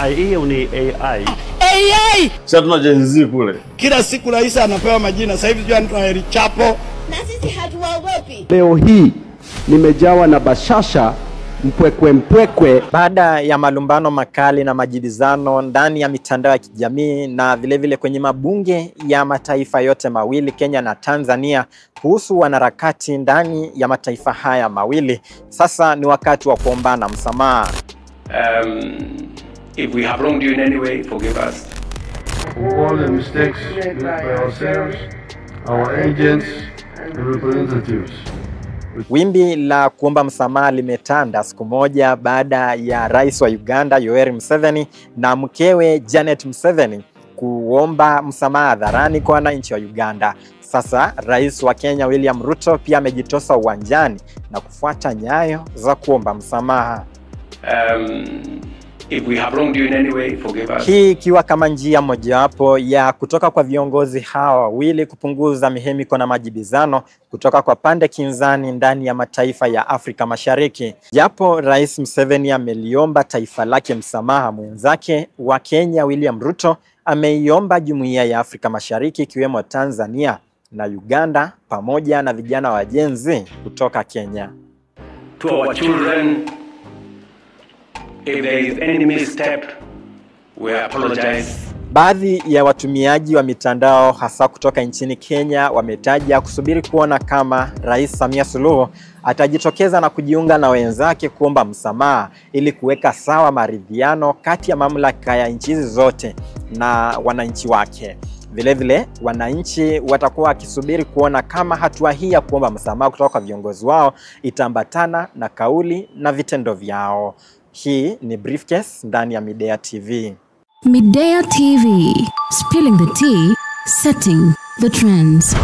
Hiyo ni AI. AI! Sasa tuna Gen Z kule. Kila siku rais anapewa majina. Sasa hivi jua anaitwa Heri Chapo. Na sisi hatuwaogopi. Leo hii nimejawa na bashasha mpwekwe. Baada ya malumbano makali na majibizano ndani ya mitandao ya kijamii na vile kwenye mabunge ya mataifa yote mawili, Kenya na Tanzania, kuhusu wanaharakati ndani ya mataifa haya mawili, sasa ni wakati wa kuombana msamaha. If we have wronged you in any way, forgive us. For all the mistakes made by ourselves, our agents, and representatives. Wimbi la kuomba msamaha limetanda siku moja baada ya rais wa Uganda Yoweri Museveni na mkewe Janet Museveni kuomba msamaha hadharani kwa wananchi wa Uganda. Sasa rais wa Kenya William Ruto pia amejitosa uwanjani na kufuata nyayo za kuomba msamaha. If we have wronged you in any way, forgive us. Hii ikiwa kama njia mojawapo ya kutoka kwa viongozi hawa wawili kupunguza mihemiko na majibizano kutoka kwa pande kinzani ndani ya mataifa ya Afrika Mashariki. Japo Rais Museveni ameliomba taifa lake msamaha, mwenzake wa Kenya William Ruto ameiomba Jumuiya ya Afrika Mashariki ikiwemo Tanzania na Uganda pamoja na vijana wa Gen Z kutoka Kenya. To our children, if there is any misstep, we apologize. Baadhi ya watumiaji wa mitandao hasa kutoka nchini Kenya wametaja kusubiri kuona kama Rais Samia Suluhu atajitokeza na kujiunga na wenzake kuomba msamaha ili kuweka sawa maridhiano kati ya mamlaka ya nchi zote na wananchi wake. Vile wananchi watakuwa wakisubiri kuona kama hatua hii ya kuomba msamaha kutoka kwa viongozi wao itambatana na kauli na vitendo vyao. Hii ni Briefcase ndani ya Midea TV. Midea TV, spilling the tea, setting the trends.